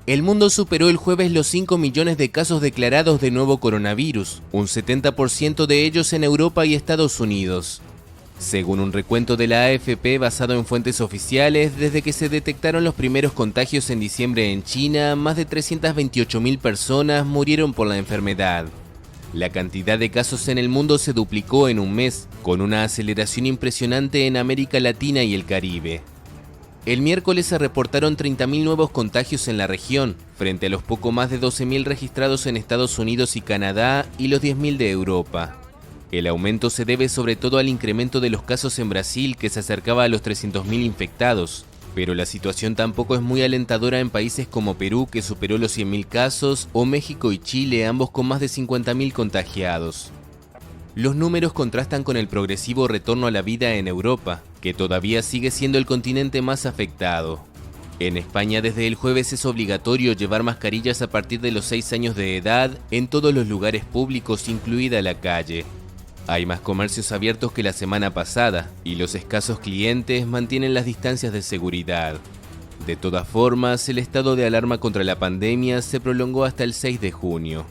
El mundo superó el jueves los 5 millones de casos declarados de nuevo coronavirus, un 70% de ellos en Europa y Estados Unidos. Según un recuento de la AFP basado en fuentes oficiales, desde que se detectaron los primeros contagios en diciembre en China, más de 328.000 personas murieron por la enfermedad. La cantidad de casos en el mundo se duplicó en un mes, con una aceleración impresionante en América Latina y el Caribe. El miércoles se reportaron 30.000 nuevos contagios en la región, frente a los poco más de 12.000 registrados en Estados Unidos y Canadá y los 10.000 de Europa. El aumento se debe sobre todo al incremento de los casos en Brasil, que se acercaba a los 300.000 infectados, pero la situación tampoco es muy alentadora en países como Perú, que superó los 100.000 casos, o México y Chile, ambos con más de 50.000 contagiados. Los números contrastan con el progresivo retorno a la vida en Europa, que todavía sigue siendo el continente más afectado. En España desde el jueves es obligatorio llevar mascarillas a partir de los 6 años de edad en todos los lugares públicos, incluida la calle. Hay más comercios abiertos que la semana pasada y los escasos clientes mantienen las distancias de seguridad. De todas formas, el estado de alarma contra la pandemia se prolongó hasta el 6 de junio.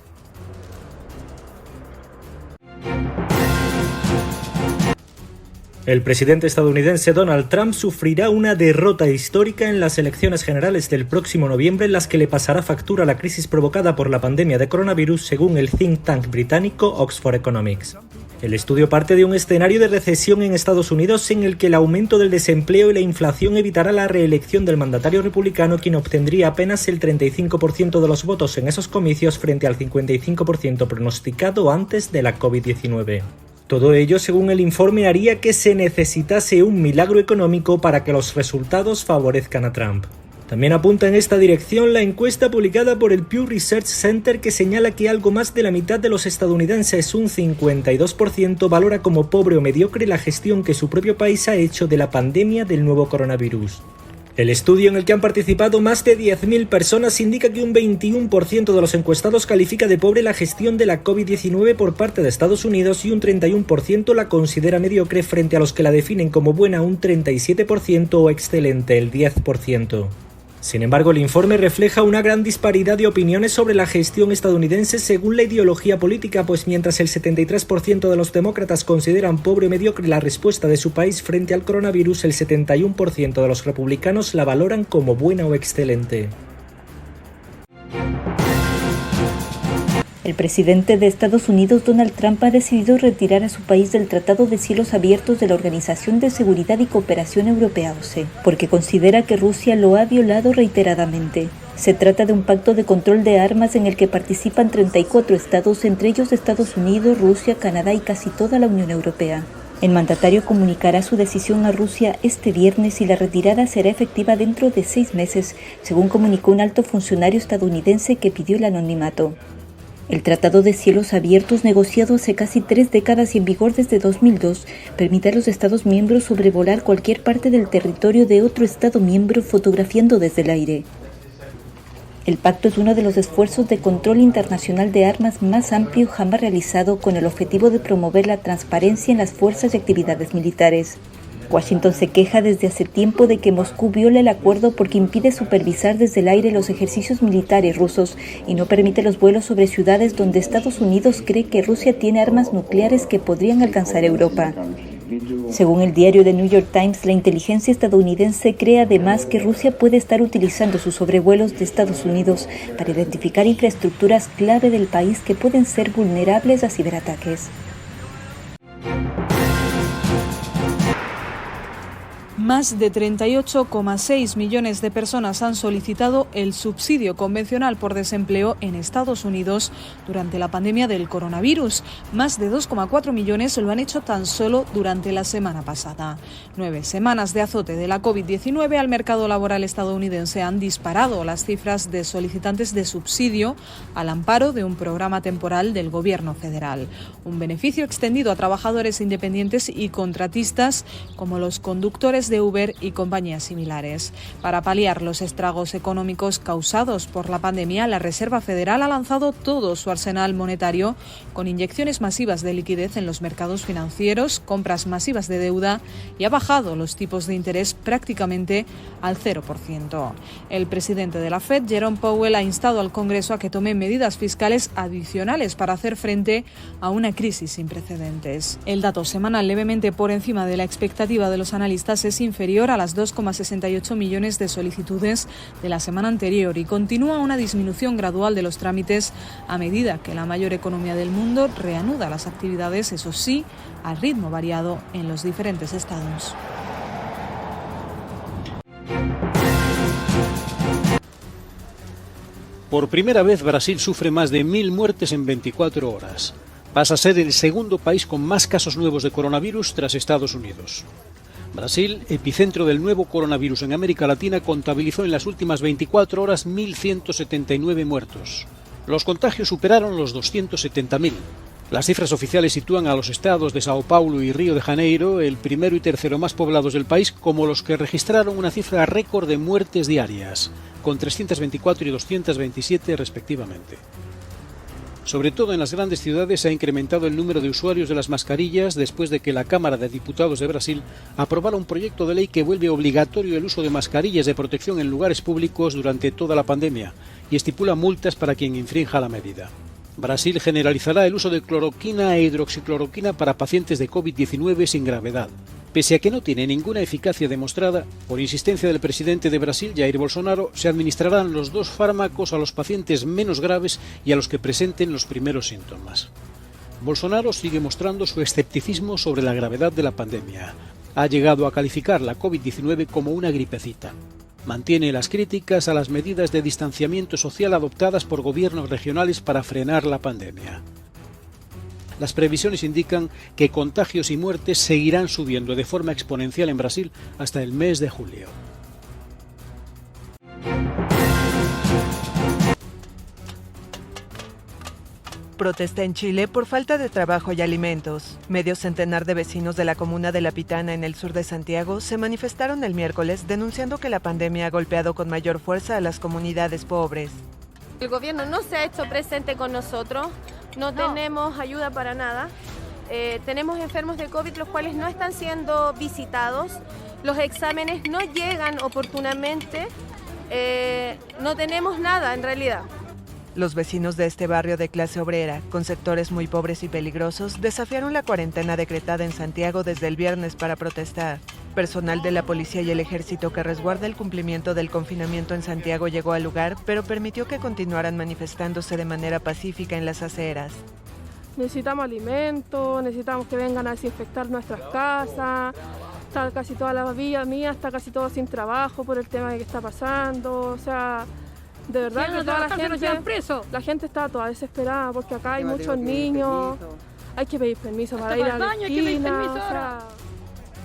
El presidente estadounidense Donald Trump sufrirá una derrota histórica en las elecciones generales del próximo noviembre, en las que le pasará factura la crisis provocada por la pandemia de coronavirus, según el think tank británico Oxford Economics. El estudio parte de un escenario de recesión en Estados Unidos en el que el aumento del desempleo y la inflación evitará la reelección del mandatario republicano, quien obtendría apenas el 35% de los votos en esos comicios frente al 55% pronosticado antes de la COVID-19. Todo ello, según el informe, haría que se necesitase un milagro económico para que los resultados favorezcan a Trump. También apunta en esta dirección la encuesta publicada por el Pew Research Center, que señala que algo más de la mitad de los estadounidenses, un 52%, valora como pobre o mediocre la gestión que su propio país ha hecho de la pandemia del nuevo coronavirus. El estudio, en el que han participado más de 10.000 personas, indica que un 21% de los encuestados califica de pobre la gestión de la COVID-19 por parte de Estados Unidos y un 31% la considera mediocre, frente a los que la definen como buena un 37% o excelente el 10%. Sin embargo, el informe refleja una gran disparidad de opiniones sobre la gestión estadounidense según la ideología política, pues mientras el 73% de los demócratas consideran pobre o mediocre la respuesta de su país frente al coronavirus, el 71% de los republicanos la valoran como buena o excelente. El presidente de Estados Unidos, Donald Trump, ha decidido retirar a su país del Tratado de Cielos Abiertos de la Organización de Seguridad y Cooperación Europea, OSCE, porque considera que Rusia lo ha violado reiteradamente. Se trata de un pacto de control de armas en el que participan 34 estados, entre ellos Estados Unidos, Rusia, Canadá y casi toda la Unión Europea. El mandatario comunicará su decisión a Rusia este viernes y la retirada será efectiva dentro de 6 meses, según comunicó un alto funcionario estadounidense que pidió el anonimato. El Tratado de Cielos Abiertos, negociado hace casi 3 décadas y en vigor desde 2002, permite a los Estados miembros sobrevolar cualquier parte del territorio de otro Estado miembro fotografiando desde el aire. El pacto es uno de los esfuerzos de control internacional de armas más amplio jamás realizado, con el objetivo de promover la transparencia en las fuerzas y actividades militares. Washington se queja desde hace tiempo de que Moscú viola el acuerdo porque impide supervisar desde el aire los ejercicios militares rusos y no permite los vuelos sobre ciudades donde Estados Unidos cree que Rusia tiene armas nucleares que podrían alcanzar Europa. Según el diario The New York Times, la inteligencia estadounidense cree además que Rusia puede estar utilizando sus sobrevuelos de Estados Unidos para identificar infraestructuras clave del país que pueden ser vulnerables a ciberataques. Más de 38,6 millones de personas han solicitado el subsidio convencional por desempleo en Estados Unidos durante la pandemia del coronavirus. Más de 2,4 millones lo han hecho tan solo durante la semana pasada. 9 semanas de azote de la COVID-19 al mercado laboral estadounidense han disparado las cifras de solicitantes de subsidio al amparo de un programa temporal del gobierno federal. Un beneficio extendido a trabajadores independientes y contratistas como los conductores de de Uber y compañías similares. Para paliar los estragos económicos causados por la pandemia, la Reserva Federal ha lanzado todo su arsenal monetario con inyecciones masivas de liquidez en los mercados financieros, compras masivas de deuda y ha bajado los tipos de interés prácticamente al 0%. El presidente de la Fed, Jerome Powell, ha instado al Congreso a que tome medidas fiscales adicionales para hacer frente a una crisis sin precedentes. El dato semanal, levemente por encima de la expectativa de los analistas, es inferior a las 2,68 millones de solicitudes de la semana anterior y continúa una disminución gradual de los trámites a medida que la mayor economía del mundo reanuda las actividades, eso sí, al ritmo variado en los diferentes estados. Por primera vez, Brasil sufre más de 1.000 muertes en 24 horas. Pasa a ser el segundo país con más casos nuevos de coronavirus tras Estados Unidos. Brasil, epicentro del nuevo coronavirus en América Latina, contabilizó en las últimas 24 horas 1.179 muertos. Los contagios superaron los 270.000. Las cifras oficiales sitúan a los estados de Sao Paulo y Río de Janeiro, el primero y tercero más poblados del país, como los que registraron una cifra récord de muertes diarias, con 324 y 227 respectivamente. Sobre todo en las grandes ciudades se ha incrementado el número de usuarios de las mascarillas después de que la Cámara de Diputados de Brasil aprobara un proyecto de ley que vuelve obligatorio el uso de mascarillas de protección en lugares públicos durante toda la pandemia y estipula multas para quien infrinja la medida. Brasil generalizará el uso de cloroquina e hidroxicloroquina para pacientes de COVID-19 sin gravedad. Pese a que no tiene ninguna eficacia demostrada, por insistencia del presidente de Brasil, Jair Bolsonaro, se administrarán los dos fármacos a los pacientes menos graves y a los que presenten los primeros síntomas. Bolsonaro sigue mostrando su escepticismo sobre la gravedad de la pandemia. Ha llegado a calificar la COVID-19 como una gripecita. Mantiene las críticas a las medidas de distanciamiento social adoptadas por gobiernos regionales para frenar la pandemia. Las previsiones indican que contagios y muertes seguirán subiendo de forma exponencial en Brasil hasta el mes de julio. Protesta en Chile por falta de trabajo y alimentos. Medio centenar de vecinos de la comuna de La Pitana, en el sur de Santiago, se manifestaron el miércoles denunciando que la pandemia ha golpeado con mayor fuerza a las comunidades pobres. El gobierno no se ha hecho presente con nosotros, no tenemos ayuda para nada. Tenemos enfermos de COVID los cuales no están siendo visitados, los exámenes no llegan oportunamente, no tenemos nada en realidad. Los vecinos de este barrio de clase obrera, con sectores muy pobres y peligrosos, desafiaron la cuarentena decretada en Santiago desde el viernes para protestar. Personal de la policía y el ejército que resguarda el cumplimiento del confinamiento en Santiago llegó al lugar, pero permitió que continuaran manifestándose de manera pacífica en las aceras. Necesitamos alimentos, necesitamos que vengan a desinfectar nuestras casas. Está casi toda la vía mía, está casi todo sin trabajo por el tema de que está pasando, o sea... De verdad que toda la gente está toda desesperada porque acá hay muchos niños, hay que pedir permiso para ir a la esquina.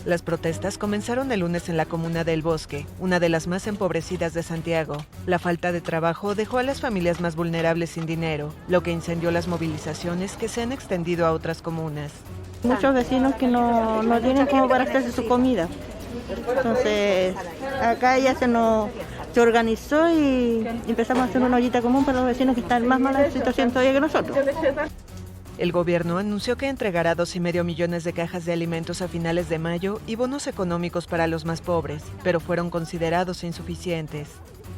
Las protestas comenzaron el lunes en la comuna de El Bosque, una de las más empobrecidas de Santiago. La falta de trabajo dejó a las familias más vulnerables sin dinero, lo que incendió las movilizaciones que se han extendido a otras comunas. Muchos vecinos que no tienen como para hacerse su comida. Entonces, acá ya se organizó y empezamos a hacer una ollita común para los vecinos que están en más mala situación todavía que nosotros. El gobierno anunció que entregará 2,5 millones de cajas de alimentos a finales de mayo y bonos económicos para los más pobres, pero fueron considerados insuficientes.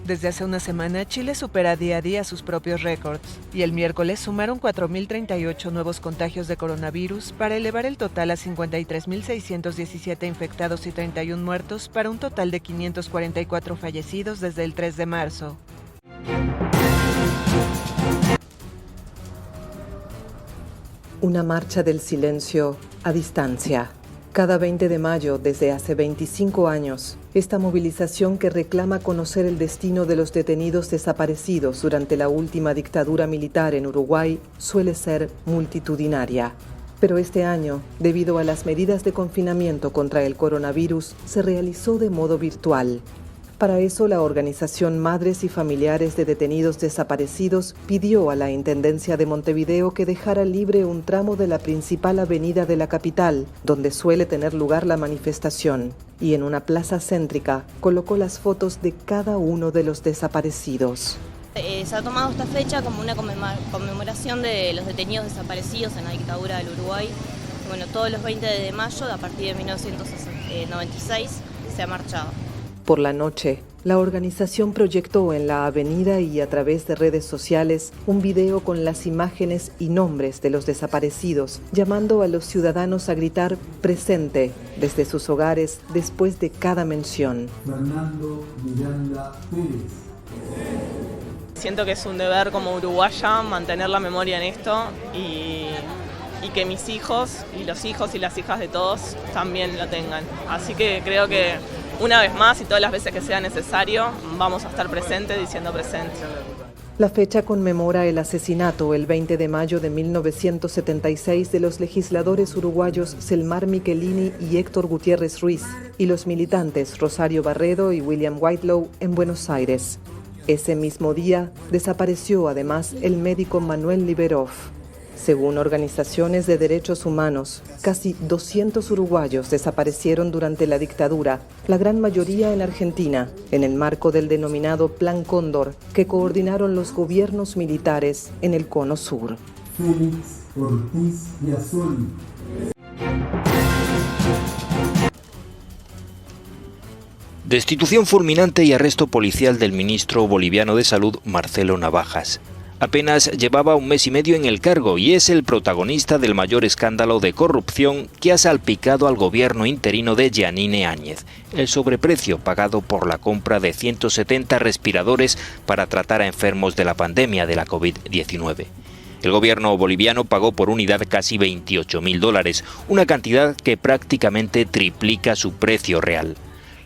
Desde hace una semana, Chile supera día a día sus propios récords, y el miércoles sumaron 4.038 nuevos contagios de coronavirus para elevar el total a 53.617 infectados y 31 muertos, para un total de 544 fallecidos desde el 3 de marzo. Una marcha del silencio a distancia. Cada 20 de mayo, desde hace 25 años, esta movilización que reclama conocer el destino de los detenidos desaparecidos durante la última dictadura militar en Uruguay suele ser multitudinaria. Pero este año, debido a las medidas de confinamiento contra el coronavirus, se realizó de modo virtual. Para eso, la organización Madres y Familiares de Detenidos Desaparecidos pidió a la Intendencia de Montevideo que dejara libre un tramo de la principal avenida de la capital, donde suele tener lugar la manifestación, y en una plaza céntrica colocó las fotos de cada uno de los desaparecidos. Se ha tomado esta fecha como una conmemoración de los detenidos desaparecidos en la dictadura del Uruguay. Bueno, todos los 20 de mayo, a partir de 1996, se ha marchado. Por la noche, la organización proyectó en la avenida y a través de redes sociales un video con las imágenes y nombres de los desaparecidos, llamando a los ciudadanos a gritar presente desde sus hogares después de cada mención. Fernando Miranda Pérez. Siento que es un deber como uruguaya mantener la memoria en esto y que mis hijos y los hijos y las hijas de todos también lo tengan. Así que creo que una vez más y todas las veces que sea necesario vamos a estar presentes diciendo presente. La fecha conmemora el asesinato el 20 de mayo de 1976 de los legisladores uruguayos Selmar Michelini y Héctor Gutiérrez Ruiz y los militantes Rosario Barredo y William Whitelaw en Buenos Aires. Ese mismo día desapareció además el médico Manuel Liberov. Según organizaciones de derechos humanos, casi 200 uruguayos desaparecieron durante la dictadura, la gran mayoría en Argentina, en el marco del denominado Plan Cóndor, que coordinaron los gobiernos militares en el Cono Sur. Félix Ortiz Biasoli. Destitución fulminante y arresto policial del ministro boliviano de Salud, Marcelo Navajas. Apenas llevaba un mes y medio en el cargo y es el protagonista del mayor escándalo de corrupción que ha salpicado al gobierno interino de Yanine Áñez, el sobreprecio pagado por la compra de 170 respiradores para tratar a enfermos de la pandemia de la COVID-19. El gobierno boliviano pagó por unidad casi $28.000, una cantidad que prácticamente triplica su precio real.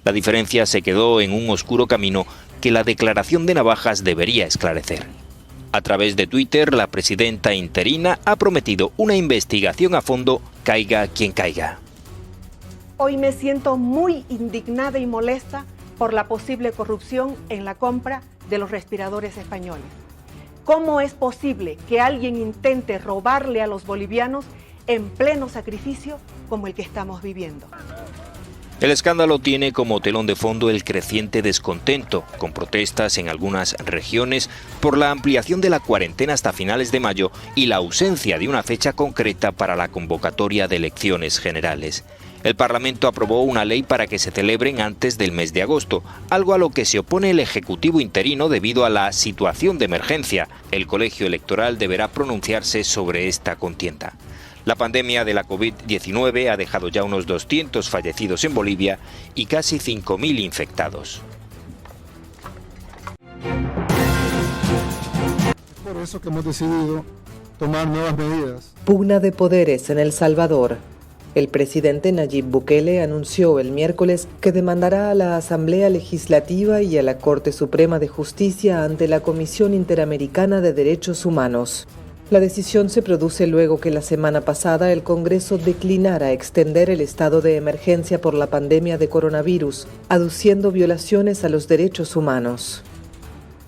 La diferencia se quedó en un oscuro camino que la declaración de Navajas debería esclarecer. A través de Twitter, la presidenta interina ha prometido una investigación a fondo, caiga quien caiga. Hoy me siento muy indignada y molesta por la posible corrupción en la compra de los respiradores españoles. ¿Cómo es posible que alguien intente robarle a los bolivianos en pleno sacrificio como el que estamos viviendo? El escándalo tiene como telón de fondo el creciente descontento, con protestas en algunas regiones por la ampliación de la cuarentena hasta finales de mayo y la ausencia de una fecha concreta para la convocatoria de elecciones generales. El Parlamento aprobó una ley para que se celebren antes del mes de agosto, algo a lo que se opone el Ejecutivo interino debido a la situación de emergencia. El colegio electoral deberá pronunciarse sobre esta contienda. La pandemia de la COVID-19 ha dejado ya unos 200 fallecidos en Bolivia y casi 5.000 infectados. Por eso que hemos decidido tomar nuevas medidas. Pugna de poderes en El Salvador. El presidente Nayib Bukele anunció el miércoles que demandará a la Asamblea Legislativa y a la Corte Suprema de Justicia ante la Comisión Interamericana de Derechos Humanos. La decisión se produce luego que la semana pasada el Congreso declinara extender el estado de emergencia por la pandemia de coronavirus, aduciendo violaciones a los derechos humanos.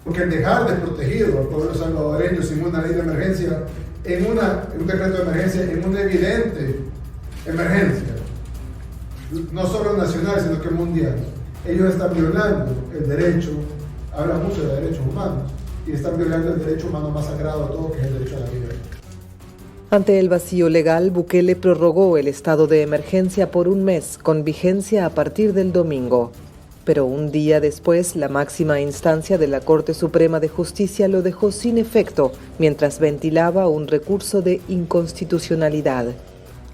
Porque el dejar desprotegido al pueblo salvadoreño sin una ley de emergencia, en un decreto de emergencia, en una evidente emergencia, no solo nacional, sino que mundial, ellos están violando el derecho, habla mucho de derechos humanos, y están violando el derecho humano más sagrado de todo, que es el derecho a la vida. Ante el vacío legal, Bukele prorrogó el estado de emergencia por un mes, con vigencia a partir del domingo. Pero un día después, la máxima instancia de la Corte Suprema de Justicia lo dejó sin efecto, mientras ventilaba un recurso de inconstitucionalidad.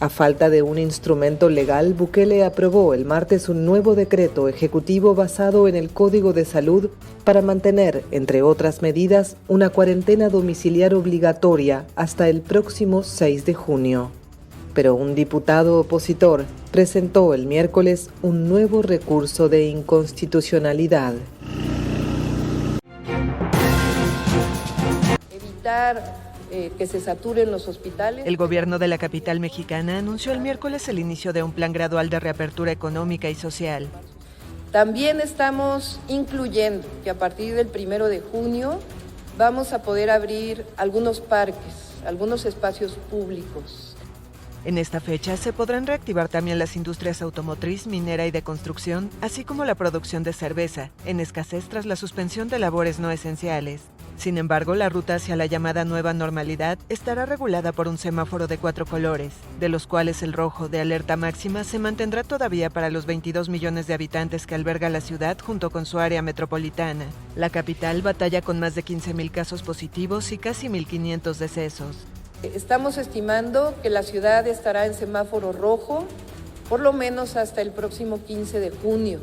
A falta de un instrumento legal, Bukele aprobó el martes un nuevo decreto ejecutivo basado en el Código de Salud para mantener, entre otras medidas, una cuarentena domiciliar obligatoria hasta el próximo 6 de junio. Pero un diputado opositor presentó el miércoles un nuevo recurso de inconstitucionalidad. Evitar que se saturen los hospitales. El gobierno de la capital mexicana anunció el miércoles el inicio de un plan gradual de reapertura económica y social. También estamos incluyendo que a partir del 1 de junio vamos a poder abrir algunos parques, algunos espacios públicos. En esta fecha se podrán reactivar también las industrias automotriz, minera y de construcción, así como la producción de cerveza, en escasez tras la suspensión de labores no esenciales. Sin embargo, la ruta hacia la llamada nueva normalidad estará regulada por un semáforo de 4 colores, de los cuales el rojo de alerta máxima se mantendrá todavía para los 22 millones de habitantes que alberga la ciudad junto con su área metropolitana. La capital batalla con más de 15,000 casos positivos y casi 1,500 decesos. Estamos estimando que la ciudad estará en semáforo rojo por lo menos hasta el próximo 15 de junio.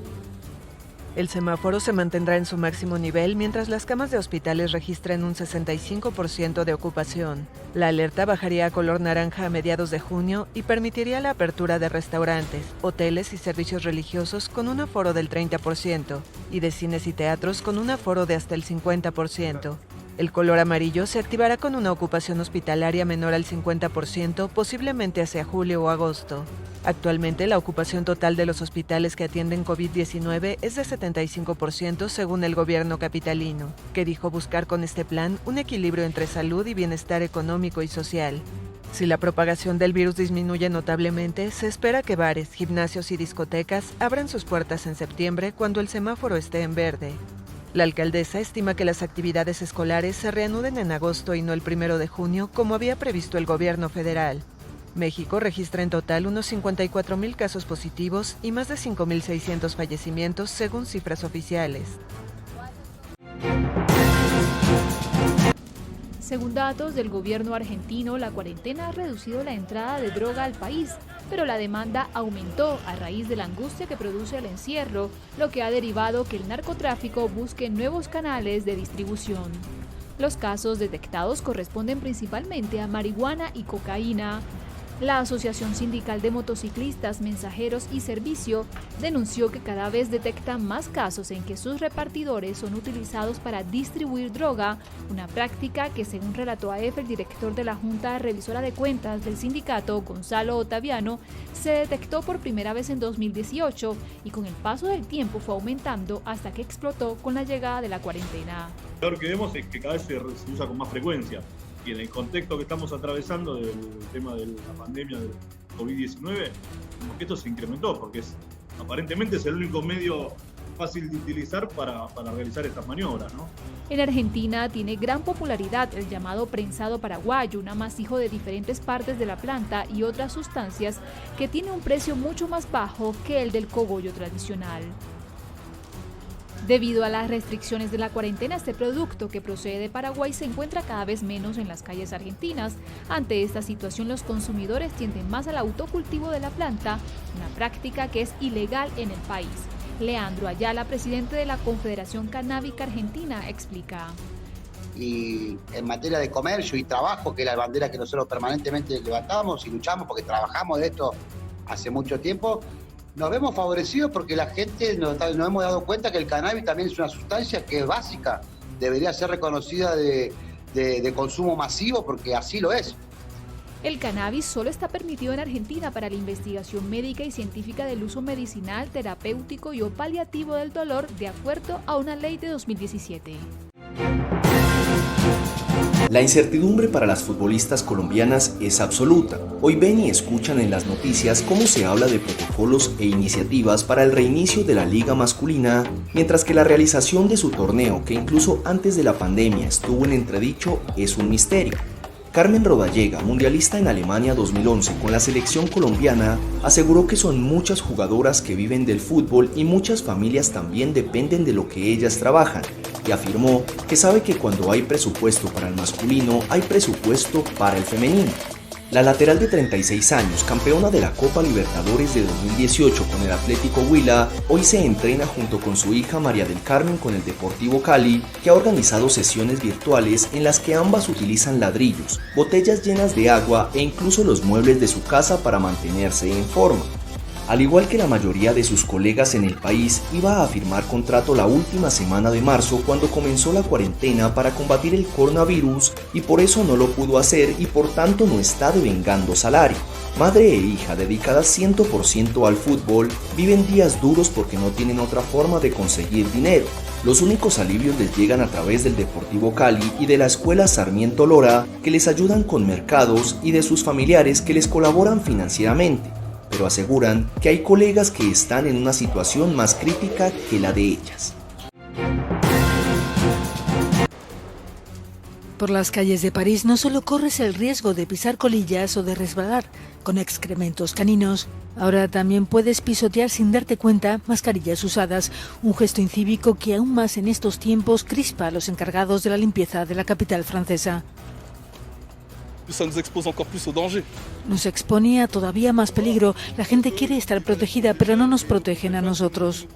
El semáforo se mantendrá en su máximo nivel mientras las camas de hospitales registran un 65% de ocupación. La alerta bajaría a color naranja a mediados de junio y permitiría la apertura de restaurantes, hoteles y servicios religiosos con un aforo del 30% y de cines y teatros con un aforo de hasta el 50%. El color amarillo se activará con una ocupación hospitalaria menor al 50%, posiblemente hacia julio o agosto. Actualmente, la ocupación total de los hospitales que atienden COVID-19 es de 75% según el gobierno capitalino, que dijo buscar con este plan un equilibrio entre salud y bienestar económico y social. Si la propagación del virus disminuye notablemente, se espera que bares, gimnasios y discotecas abran sus puertas en septiembre cuando el semáforo esté en verde. La alcaldesa estima que las actividades escolares se reanuden en agosto y no el 1 de junio, como había previsto el gobierno federal. México registra en total unos 54,000 casos positivos y más de 5,600 fallecimientos, según cifras oficiales. Según datos del gobierno argentino, la cuarentena ha reducido la entrada de droga al país, pero la demanda aumentó a raíz de la angustia que produce el encierro, lo que ha derivado que el narcotráfico busque nuevos canales de distribución. Los casos detectados corresponden principalmente a marihuana y cocaína. La Asociación Sindical de Motociclistas, Mensajeros y Servicio denunció que cada vez detectan más casos en que sus repartidores son utilizados para distribuir droga, una práctica que, según relató a EFE el director de la Junta Revisora de Cuentas del sindicato, Gonzalo Ottaviano, se detectó por primera vez en 2018 y con el paso del tiempo fue aumentando hasta que explotó con la llegada de la cuarentena. Lo que vemos es que cada vez se usa con más frecuencia. Y en el contexto que estamos atravesando del tema de la pandemia del COVID-19, como que esto se incrementó, porque aparentemente es el único medio fácil de utilizar para realizar estas maniobras, ¿no? En Argentina tiene gran popularidad el llamado prensado paraguayo, un amasijo de diferentes partes de la planta y otras sustancias que tiene un precio mucho más bajo que el del cogollo tradicional. Debido a las restricciones de la cuarentena, este producto que procede de Paraguay se encuentra cada vez menos en las calles argentinas. Ante esta situación, los consumidores tienden más al autocultivo de la planta, una práctica que es ilegal en el país. Leandro Ayala, presidente de la Confederación Canábica Argentina, explica. Y en materia de comercio y trabajo, que es la bandera que nosotros permanentemente levantamos y luchamos porque trabajamos de esto hace mucho tiempo, nos vemos favorecidos porque la gente nos hemos dado cuenta que el cannabis también es una sustancia que es básica, debería ser reconocida de consumo masivo porque así lo es. El cannabis solo está permitido en Argentina para la investigación médica y científica del uso medicinal, terapéutico y o paliativo del dolor, de acuerdo a una ley de 2017. La incertidumbre para las futbolistas colombianas es absoluta. Hoy ven y escuchan en las noticias cómo se habla de protocolos e iniciativas para el reinicio de la liga masculina, mientras que la realización de su torneo, que incluso antes de la pandemia estuvo en entredicho, es un misterio. Carmen Rodallega, mundialista en Alemania 2011 con la selección colombiana, aseguró que son muchas jugadoras que viven del fútbol y muchas familias también dependen de lo que ellas trabajan, y afirmó que sabe que cuando hay presupuesto para el masculino, hay presupuesto para el femenino. La lateral de 36 años, campeona de la Copa Libertadores de 2018 con el Atlético Huila, hoy se entrena junto con su hija María del Carmen con el Deportivo Cali, que ha organizado sesiones virtuales en las que ambas utilizan ladrillos, botellas llenas de agua e incluso los muebles de su casa para mantenerse en forma. Al igual que la mayoría de sus colegas en el país, iba a firmar contrato la última semana de marzo cuando comenzó la cuarentena para combatir el coronavirus y por eso no lo pudo hacer y por tanto no está devengando salario. Madre e hija dedicadas 100% al fútbol viven días duros porque no tienen otra forma de conseguir dinero. Los únicos alivios les llegan a través del Deportivo Cali y de la Escuela Sarmiento Lora, que les ayudan con mercados, y de sus familiares que les colaboran financieramente, pero aseguran que hay colegas que están en una situación más crítica que la de ellas. Por las calles de París no solo corres el riesgo de pisar colillas o de resbalar con excrementos caninos, ahora también puedes pisotear sin darte cuenta mascarillas usadas, un gesto incívico que aún más en estos tiempos crispa a los encargados de la limpieza de la capital francesa. Nos expone a todavía más peligro. La gente quiere estar protegida, pero no nos protegen a nosotros.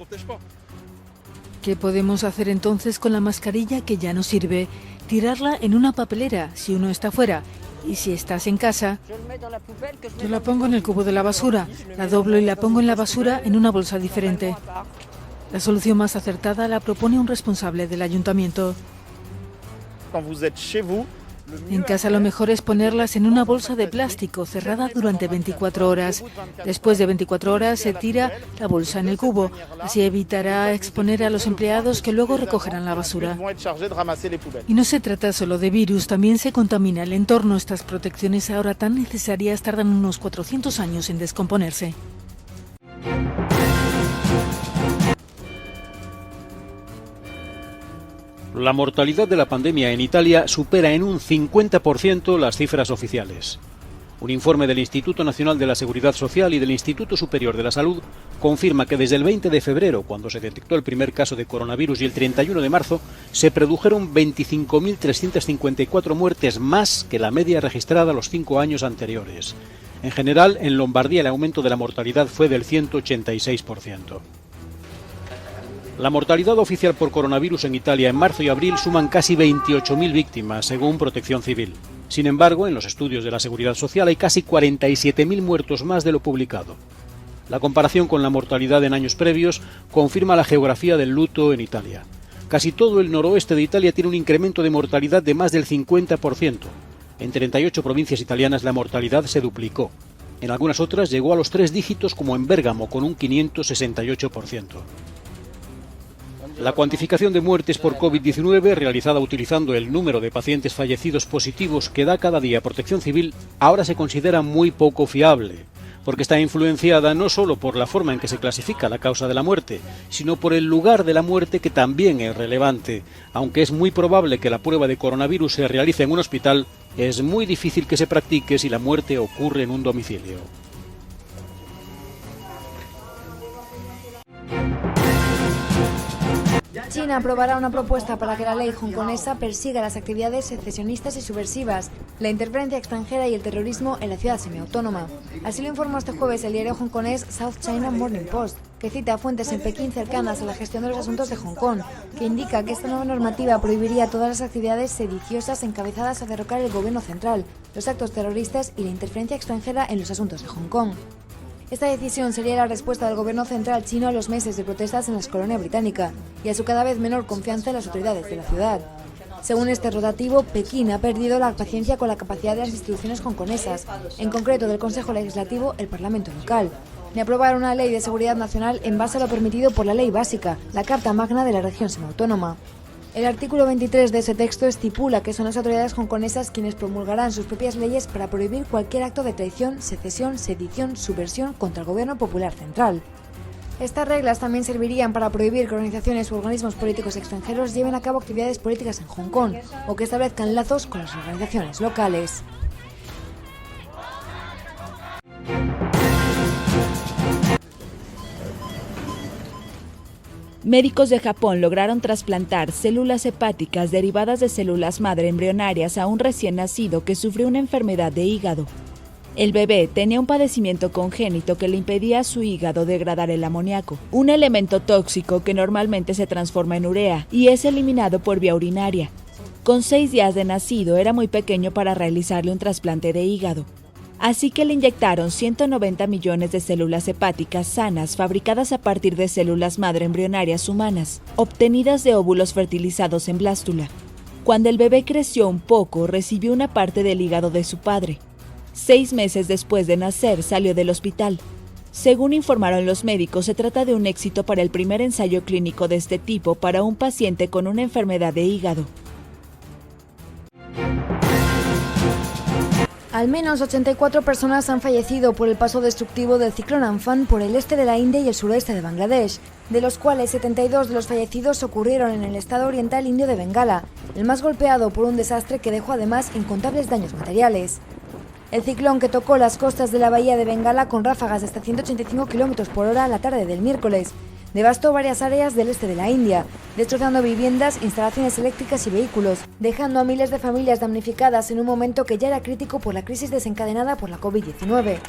¿Qué podemos hacer entonces con la mascarilla que ya no sirve? Tirarla en una papelera si uno está fuera. Y si estás en casa, yo la pongo en el cubo de la basura, la doblo y la pongo en la basura en una bolsa diferente. La solución más acertada la propone un responsable del ayuntamiento. En casa lo mejor es ponerlas en una bolsa de plástico cerrada durante 24 horas. Después de 24 horas se tira la bolsa en el cubo. Así evitará exponer a los empleados que luego recogerán la basura. Y no se trata solo de virus, también se contamina el entorno. Estas protecciones ahora tan necesarias tardan unos 400 años en descomponerse. La mortalidad de la pandemia en Italia supera en un 50% las cifras oficiales. Un informe del Instituto Nacional de la Seguridad Social y del Instituto Superior de la Salud confirma que desde el 20 de febrero, cuando se detectó el primer caso de coronavirus, y el 31 de marzo, se produjeron 25.354 muertes más que la media registrada los 5 años anteriores. En general, en Lombardía el aumento de la mortalidad fue del 186%. La mortalidad oficial por coronavirus en Italia en marzo y abril suman casi 28.000 víctimas, según Protección Civil. Sin embargo, en los estudios de la Seguridad Social hay casi 47.000 muertos más de lo publicado. La comparación con la mortalidad en años previos confirma la geografía del luto en Italia. Casi todo el noroeste de Italia tiene un incremento de mortalidad de más del 50%. En 38 provincias italianas la mortalidad se duplicó. En algunas otras llegó a los 3 dígitos, como en Bérgamo, con un 568%. La cuantificación de muertes por COVID-19, realizada utilizando el número de pacientes fallecidos positivos que da cada día Protección Civil, ahora se considera muy poco fiable, porque está influenciada no solo por la forma en que se clasifica la causa de la muerte, sino por el lugar de la muerte, que también es relevante. Aunque es muy probable que la prueba de coronavirus se realice en un hospital, es muy difícil que se practique si la muerte ocurre en un domicilio. China aprobará una propuesta para que la ley hongkonesa persiga las actividades secesionistas y subversivas, la interferencia extranjera y el terrorismo en la ciudad semiautónoma. Así lo informó este jueves el diario hongkonés South China Morning Post, que cita fuentes en Pekín cercanas a la gestión de los asuntos de Hong Kong, que indica que esta nueva normativa prohibiría todas las actividades sediciosas encabezadas a derrocar el gobierno central, los actos terroristas y la interferencia extranjera en los asuntos de Hong Kong. Esta decisión sería la respuesta del gobierno central chino a los meses de protestas en la colonia británica y a su cada vez menor confianza en las autoridades de la ciudad. Según este rotativo, Pekín ha perdido la paciencia con la capacidad de las instituciones hongkonesas, en concreto del Consejo Legislativo, el Parlamento local, de aprobar una ley de seguridad nacional en base a lo permitido por la ley básica, la Carta Magna de la región semiautónoma. El artículo 23 de ese texto estipula que son las autoridades hongkonesas quienes promulgarán sus propias leyes para prohibir cualquier acto de traición, secesión, sedición, subversión contra el gobierno popular central. Estas reglas también servirían para prohibir que organizaciones u organismos políticos extranjeros lleven a cabo actividades políticas en Hong Kong o que establezcan lazos con las organizaciones locales. Médicos de Japón lograron trasplantar células hepáticas derivadas de células madre embrionarias a un recién nacido que sufrió una enfermedad de hígado. El bebé tenía un padecimiento congénito que le impedía a su hígado degradar el amoníaco, un elemento tóxico que normalmente se transforma en urea y es eliminado por vía urinaria. Con 6 días de nacido era muy pequeño para realizarle un trasplante de hígado. Así que le inyectaron 190 millones de células hepáticas sanas fabricadas a partir de células madre embrionarias humanas, obtenidas de óvulos fertilizados en blástula. Cuando el bebé creció un poco, recibió una parte del hígado de su padre. 6 meses después de nacer, salió del hospital. Según informaron los médicos, se trata de un éxito para el primer ensayo clínico de este tipo para un paciente con una enfermedad de hígado. Al menos 84 personas han fallecido por el paso destructivo del ciclón Amphan por el este de la India y el suroeste de Bangladesh, de los cuales 72 de los fallecidos ocurrieron en el estado oriental indio de Bengala, el más golpeado por un desastre que dejó además incontables daños materiales. El ciclón, que tocó las costas de la bahía de Bengala con ráfagas de hasta 185 km por hora la tarde del miércoles, devastó varias áreas del este de la India, destrozando viviendas, instalaciones eléctricas y vehículos, dejando a miles de familias damnificadas en un momento que ya era crítico por la crisis desencadenada por la COVID-19.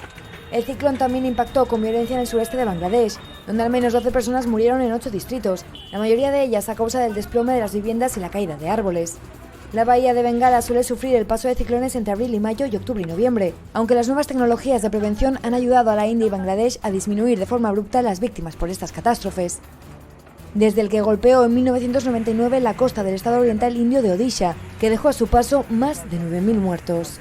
El ciclón también impactó con violencia en el sureste de Bangladesh, donde al menos 12 personas murieron en 8 distritos, la mayoría de ellas a causa del desplome de las viviendas y la caída de árboles. La bahía de Bengala suele sufrir el paso de ciclones entre abril y mayo y octubre y noviembre, aunque las nuevas tecnologías de prevención han ayudado a la India y Bangladesh a disminuir de forma abrupta las víctimas por estas catástrofes. Desde el que golpeó en 1999 la costa del estado oriental indio de Odisha, que dejó a su paso más de 9.000 muertos.